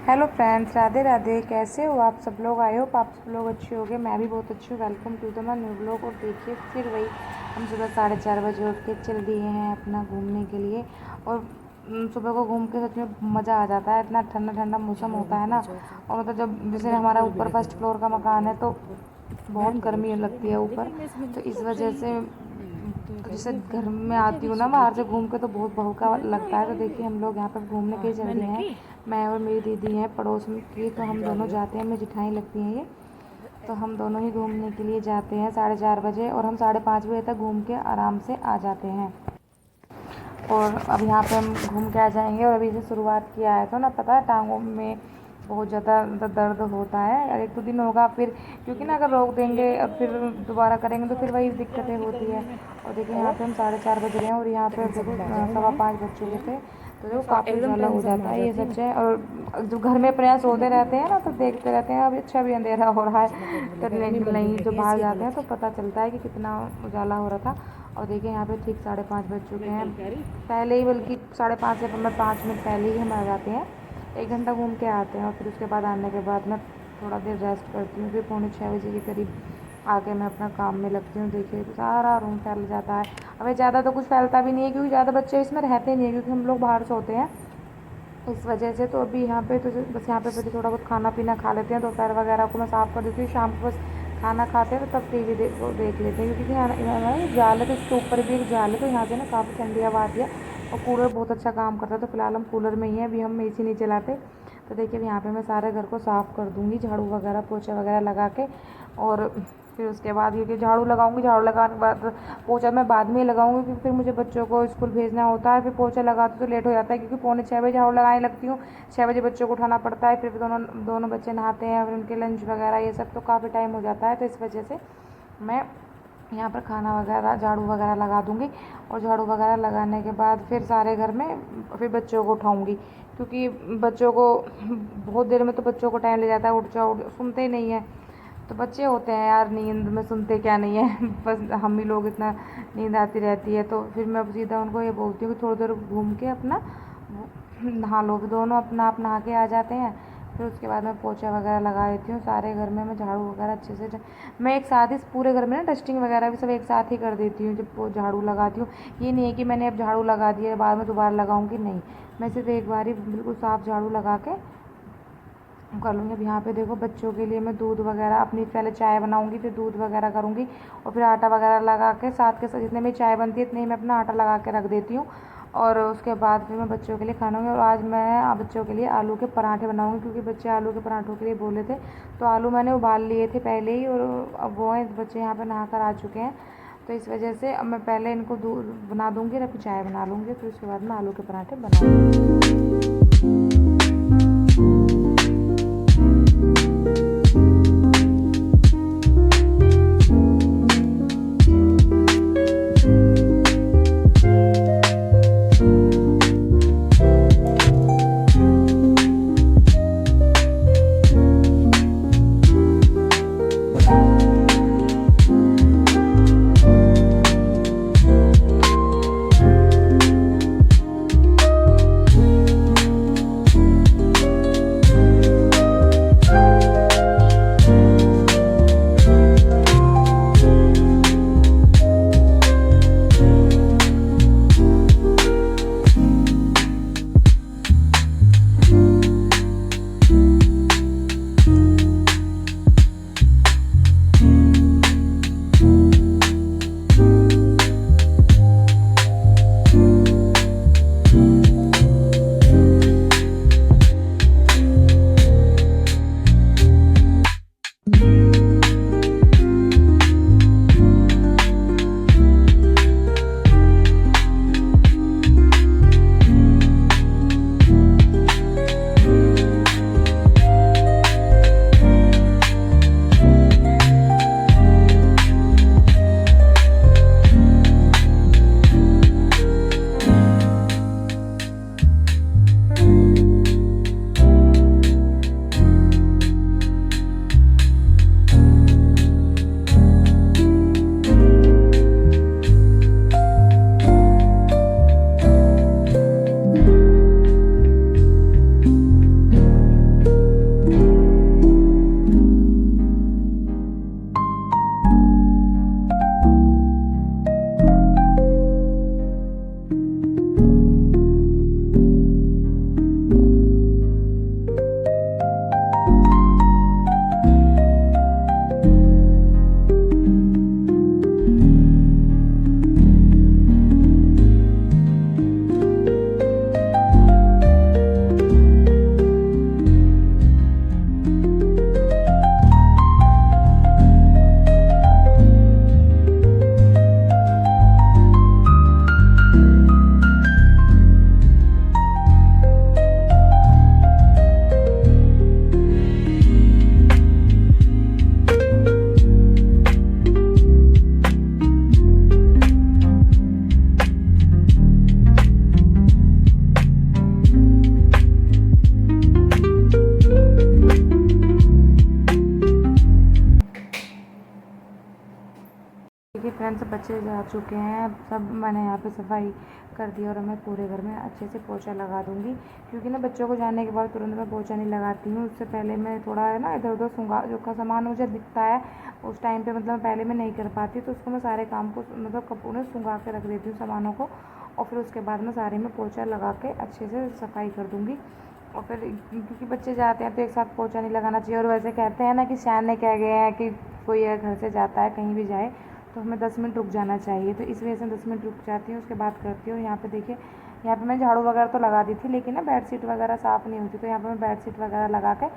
Hello friends, Radhe Radhe. कैसे हो आप सब लोग? आई होप आप सब लोग अच्छे होंगे। मैं भी बहुत अच्छी हूँ। Welcome to the my new blog. और देखिए फिर वही हम सुबह 4:30 बजे उठ के चल दिए हैं अपना घूमने के लिए। और सुबह को घूम के सच में मज़ा आ जाता है। इतना ठंडा ठंडा मौसम होता है ना। और मतलब जब जैसे हमारा ऊपर फर्स्ट फ्लोर का मकान है तो बहुत गर्मी लगती है ऊपर। तो इस वजह से जैसे घर में आती हूँ ना बाहर से घूम के तो बहुत भौका लगता है। तो देखिए हम लोग यहाँ पर घूमने के लिए चल रहे हैं। मैं और मेरी दीदी हैं पड़ोस में की, तो हम दोनों जाते हैं। मेरी जिठाई लगती हैं ये। तो हम दोनों ही घूमने के लिए जाते हैं 4:30 बजे, और हम 5:30 बजे तक घूम के आराम से आ जाते हैं। और अब यहाँ पे हम घूम के आ जाएंगे। और अभी से शुरुआत किया है तो ना, पता है टांगों में बहुत ज़्यादा दर्द होता है। और एक दो दिन होगा फिर, क्योंकि ना अगर रोक देंगे और फिर दोबारा करेंगे तो फिर वही दिक्कतें होती है। और देखिए यहाँ पे हम 4:30 बज रहे हैं और यहाँ पे देखो 5:15 बज चुके थे। तो देखो काफ़ी उजाला हो जाता है, ये सच है। और जो घर में प्रयास होते रहते हैं ना तो देखते रहते हैं। अभी अच्छा भी अंधेरा हो रहा है तो नहीं, जो बाहर जाते हैं तो पता चलता है कि कितना उजाला हो रहा था। और देखिए यहाँ पे ठीक 5:30 बज चुके हैं पहले ही, बल्कि 5:30 से 5 मिनट पहले ही हम आ जाते हैं। 1 घंटा घूम के आते हैं और फिर उसके बाद आने के बाद मैं थोड़ा देर रेस्ट करती हूँ। फिर 5:45 बजे के करीब आके मैं अपना काम में लगती हूँ। देखिए सारा रूम फैल जाता है। अभी ज़्यादा तो कुछ फैलता भी नहीं है क्योंकि ज़्यादा बच्चे इसमें रहते नहीं है, क्योंकि हम लोग बाहर सोते हैं इस वजह से। तो अभी यहाँ पे तो बस यहाँ पे बच्चे थोड़ा बहुत खाना पीना खा लेते हैं। दोपहर वगैरह को मैं साफ़ कर देती हूँ। शाम को बस खाना खाते हैं तो तब टीवी देख लेते हैं, क्योंकि यहाँ जाल है तो इसके ऊपर भी एक जाल है। तो यहाँ से ना काफ़ी ठंडी हवा आती है और कूलर बहुत अच्छा काम करता है। तो फिलहाल हम कूलर में ही हैं, अभी हम एसी नहीं चलाते। तो देखिए यहाँ पे मैं सारे घर को साफ़ कर दूँगी, झाड़ू वगैरह पोछा वगैरह लगा के। और फिर उसके बाद क्योंकि झाड़ू लगाऊंगी, झाड़ू लगाने के बाद पोछा मैं बाद में ही लगाऊंगी, क्योंकि फिर मुझे बच्चों को स्कूल भेजना होता है। फिर पोछा लगाते तो लेट हो जाता है, क्योंकि 5:45 झाड़ू लगाने लगती हूँ। 6 बजे बच्चों को उठाना पड़ता है। फिर दोनों दोनों बच्चे नहाते हैं और उनके लंच वगैरह ये सब, तो काफ़ी टाइम हो जाता है। तो इस वजह से मैं यहाँ पर खाना वगैरह झाड़ू वगैरह लगा दूँगी। और झाड़ू वगैरह लगाने के बाद फिर सारे घर में फिर बच्चों को उठाऊँगी, क्योंकि बच्चों को बहुत देर में तो बच्चों को टाइम ले जाता है। उठ जाओ, सुनते ही नहीं है। तो बच्चे होते हैं यार, नींद में सुनते क्या नहीं है बस हम ही लोग इतना नींद आती रहती है। तो फिर मैं सीधा उनको ये बोलती हूँ कि थोड़ी देर घूम के अपना नहा लो। दोनों अपना आप नहा के आ जाते हैं। फिर उसके बाद मैं पोछा वगैरह लगा देती हूँ सारे घर में। मैं झाड़ू वगैरह अच्छे से मैं एक साथ ही पूरे घर में ना डस्टिंग वगैरह भी सब एक साथ ही कर देती हूँ जब वो झाड़ू लगाती हूँ। ये नहीं है कि मैंने अब झाड़ू लगा दिया बाद में दोबारा लगाऊंगी, नहीं। मैं सिर्फ एक बार ही बिल्कुल साफ़ झाड़ू लगा के कर लूँगी। अब यहाँ पे देखो बच्चों के लिए मैं दूध वगैरह अपनी पहले चाय बनाऊँगी, फिर दूध वगैरह करूँगी। और फिर आटा वगैरह लगा के साथ के साथ जितने में चाय बनती है इतने ही मैं अपना आटा लगा के रख देती हूँ। और उसके बाद फिर मैं बच्चों के लिए खाना। और आज मैं बच्चों के लिए आलू के पराठे बनाऊँगी, क्योंकि बच्चे आलू के पराठों के लिए बोले थे। तो आलू मैंने उबाल लिए थे पहले ही, और अब वो हैं बच्चे यहाँ पर नहा कर आ चुके हैं। तो इस वजह से अब मैं पहले इनको दूध बना दूँगी और फिर चाय बना लूँगी। फिर उसके बाद मैं आलू के पराठे बनाऊँगी। फ्रेंड्स बच्चे जा चुके हैं, अब सब मैंने यहाँ पे सफाई कर दी और मैं पूरे घर में अच्छे से पोछा लगा दूँगी, क्योंकि ना बच्चों को जाने के बाद तुरंत मैं पोछा नहीं लगाती हूँ। उससे पहले मैं थोड़ा है ना इधर उधर सूंघा जो का सामान मुझे दिखता है उस टाइम पे, मतलब पहले मैं नहीं कर पाती, तो उसको मैं सारे काम को मतलब कपड़ों में सूंघा के रख देती हूँ सामानों को, और फिर उसके बाद मैं सारे में पोछा लगा के अच्छे से सफाई कर दूँगी। और फिर क्योंकि बच्चे जाते हैं तो एक साथ पोछा नहीं लगाना चाहिए, और वैसे कहते हैं ना कि शान ने कह गए हैं कि कोई घर से जाता है कहीं भी जाए तो हमें 10 मिनट रुक जाना चाहिए, तो इस वजह से 10 मिनट रुक जाती हूँ, उसके बाद करती हूँ। यहाँ पे देखिए, यहाँ पे मैं झाड़ू वगैरह तो लगा दी थी, लेकिन ना बेडशीट वगैरह साफ़ नहीं होती, तो यहाँ पे मैं बेडशीट वगैरह लगा के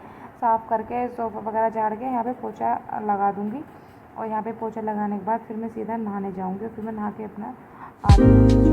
साफ़ करके सोफ़ा वगैरह झाड़ के यहाँ पे पोछा लगा दूँगी। और यहाँ पे पोछा लगाने के बाद फिर मैं सीधा नहाने जाऊँगी, और फिर मैं नहा के अपना आ जाऊँगी।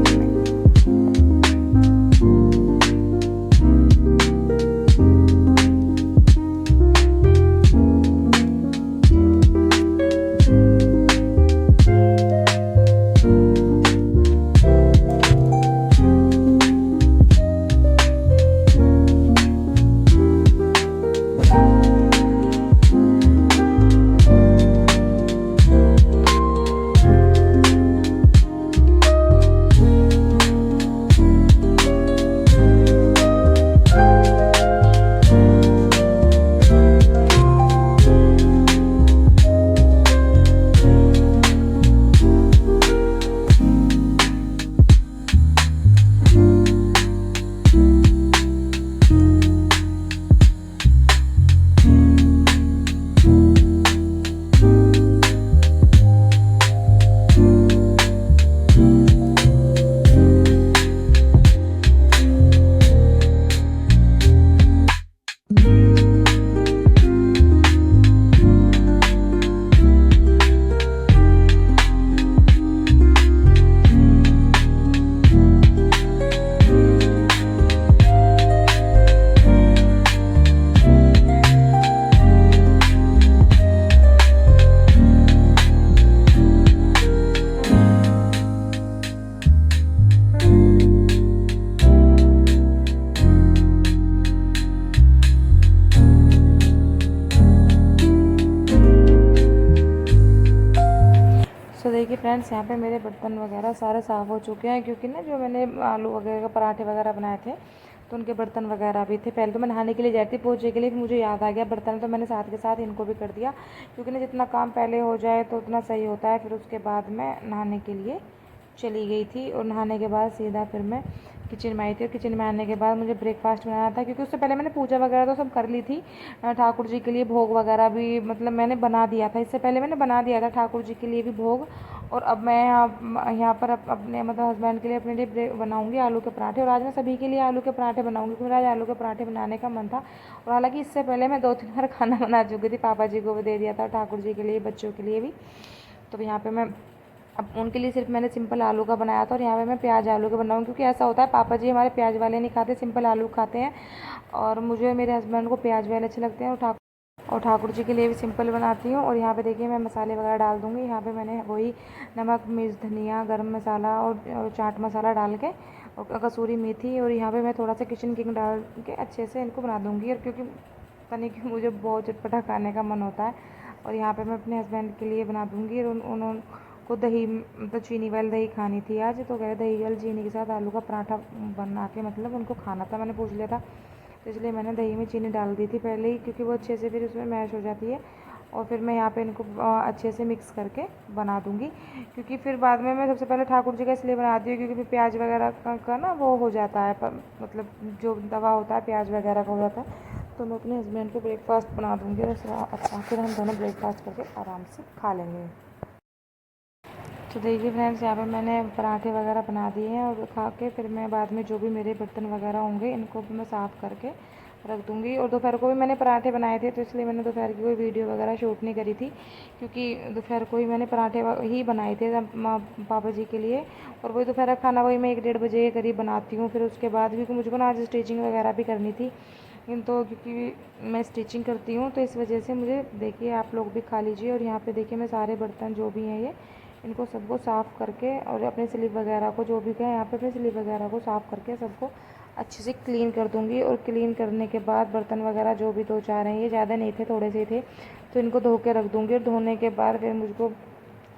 तो देखिए फ्रेंड्स, यहाँ पे मेरे बर्तन वगैरह सारे साफ़ हो चुके हैं, क्योंकि ना जो मैंने आलू वगैरह के पराठे वगैरह बनाए थे तो उनके बर्तन वगैरह भी थे। पहले तो मैं नहाने के लिए जाती थी पोछे के लिए, फिर मुझे याद आ गया बर्तन, तो मैंने साथ के साथ इनको भी कर दिया, क्योंकि ना जितना काम पहले हो जाए तो उतना सही होता है। फिर उसके बाद मैं नहाने के लिए चली गई थी, और नहाने के बाद सीधा फिर मैं किचन में आई थी, और किचन में आने के बाद मुझे ब्रेकफास्ट बनाना था, क्योंकि उससे पहले मैंने पूजा वगैरह तो सब कर ली थी। ठाकुर जी के लिए भोग वगैरह भी मतलब मैंने बना दिया था, इससे पहले मैंने बना दिया था ठाकुर जी के लिए भी भोग। और अब मैं यहाँ पर अपने मतलब हस्बैंड के लिए अपने लिए बनाऊँगी आलू के पराठे, और आज मैं सभी के लिए आलू के पराठे बनाऊँगी, क्योंकि आज आलू के पराठे बनाने का मन था। और हालाँकि इससे पहले मैं 2-3 बार खाना बना चुकी थी, पापा जी को भी दे दिया था, ठाकुर जी के लिए, बच्चों के लिए भी। तो यहाँ पे मैं अब उनके लिए सिर्फ मैंने सिंपल आलू का बनाया था, और यहाँ पे मैं प्याज आलू का बनाऊँ, क्योंकि ऐसा होता है पापा जी हमारे प्याज वाले नहीं खाते, सिंपल आलू खाते हैं, और मुझे मेरे हस्बैंड को प्याज वाले अच्छे लगते हैं। और ठाकुर जी के लिए भी सिंपल बनाती हूँ। और यहाँ पे देखिए मैं मसाले वगैरह डाल दूँगी। यहाँ पे मैंने वही नमक, मिर्च, धनिया, गरम मसाला और चाट मसाला डाल के, और कसूरी मेथी, और यहाँ पे मैं थोड़ा सा किचन किंग डाल के अच्छे से इनको बना दूँगी। और क्योंकि पता नहीं क्यों मुझे बहुत चटपटा खाने का मन होता है, और यहाँ पे मैं अपने हस्बैंड के लिए बना दूँगी। और उन्होंने दही मतलब चीनी वाली दही खानी थी आज, तो कह रहे दही वाली चीनी के साथ आलू का पराठा बना के मतलब उनको खाना था। मैंने पूछ लिया था, तो इसलिए मैंने दही में चीनी डाल दी थी पहले ही, क्योंकि वो अच्छे से फिर उसमें मैश हो जाती है। और फिर मैं यहाँ पे इनको अच्छे से मिक्स करके बना दूँगी, क्योंकि फिर बाद में मैं सबसे पहले ठाकुर जी का इसलिए बनाती हूँ क्योंकि फिर प्याज वगैरह का ना वो हो जाता है, मतलब जो दवा होता है प्याज वगैरह का हो जाता है। तो मैं अपने हस्बैंड को ब्रेकफास्ट बना दूँगी, और अच्छा फिर हम दोनों ब्रेकफास्ट करके आराम से खा लेंगे। तो देखिए फ्रेंड्स, यहाँ पे मैंने पराठे वगैरह बना दिए हैं, और खा के फिर मैं बाद में जो भी मेरे बर्तन वगैरह होंगे इनको भी मैं साफ़ करके रख दूँगी। और दोपहर को भी मैंने पराठे बनाए थे, तो इसलिए मैंने दोपहर की कोई वीडियो वगैरह शूट नहीं करी थी, क्योंकि दोपहर को ही मैंने पराठे ही बनाए थे पापा जी के लिए। और वही दोपहर का खाना वही मैं 1-1:30 बजे के करीब बनाती हूँ। फिर उसके बाद क्योंकि मुझको ना आज स्टिचिंग वगैरह भी करनी थी, तो क्योंकि मैं स्टिचिंग करती हूँ तो इस वजह से मुझे, देखिए आप लोग भी खा लीजिए। और यहाँ पे देखिए मैं सारे बर्तन जो भी हैं ये इनको सबको साफ़ करके, और अपने स्लीव वगैरह को जो भी गए यहाँ पे अपने स्लीव वगैरह को साफ़ करके सबको अच्छे से क्लीन कर दूँगी। और क्लीन करने के बाद बर्तन वगैरह जो भी 2-4 हैं, ये ज़्यादा नहीं थे, थोड़े से थे, तो इनको धो के रख दूँगी। और धोने के बाद फिर मुझको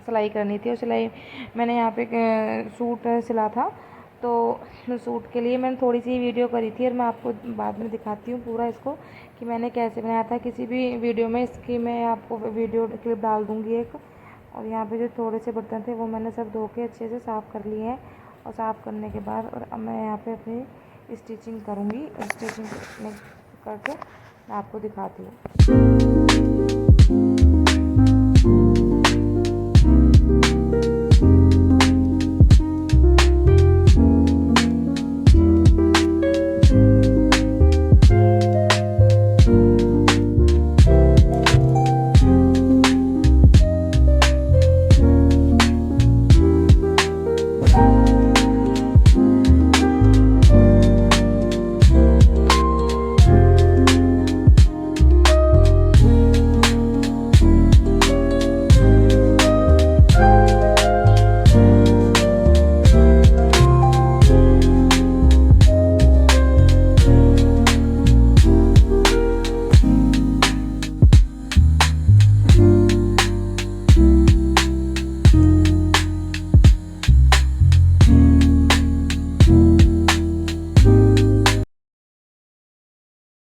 सिलाई करनी थी और सिलाई मैंने यहाँ पे सूट सिला था, तो सूट के लिए मैंने थोड़ी सी वीडियो करी थी और मैं आपको बाद में दिखाती हूँ पूरा इसको कि मैंने कैसे बनाया था। किसी भी वीडियो में इसकी मैं आपको वीडियो क्लिप डाल दूँगी एक। और यहाँ पे जो थोड़े से बर्तन थे वो मैंने सब धो के अच्छे से साफ़ कर लिए हैं और साफ़ करने के बाद और अब मैं यहाँ पे अपनी स्टिचिंग करूँगी। स्टिचिंग करके मैं आपको दिखाती हूँ।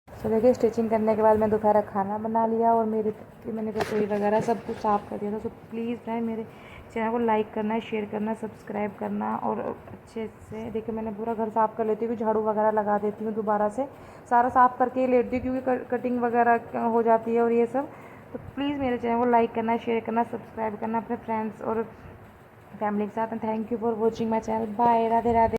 तो देखिए स्टिचिंग करने के बाद मैं दोपहर खाना बना लिया और मैंने रसोई वगैरह सब कुछ साफ़ कर दिया था। तो प्लीज़ फ्रेंड मेरे चैनल को लाइक करना, शेयर करना, सब्सक्राइब करना और अच्छे से देखिए मैंने पूरा घर साफ़ कर लेती हूँ, झाड़ू वगैरह लगा देती हूँ, दोबारा से सारा साफ़ करके ही लेटती हूँ क्योंकि कटिंग वगैरह हो जाती है और ये सब। तो प्लीज़ मेरे चैनल को लाइक करना, शेयर करना, सब्सक्राइब करना अपने फ्रेंड्स और फैमिली के साथ। And thank you for watching my channel. Bye, Radhe Radhe.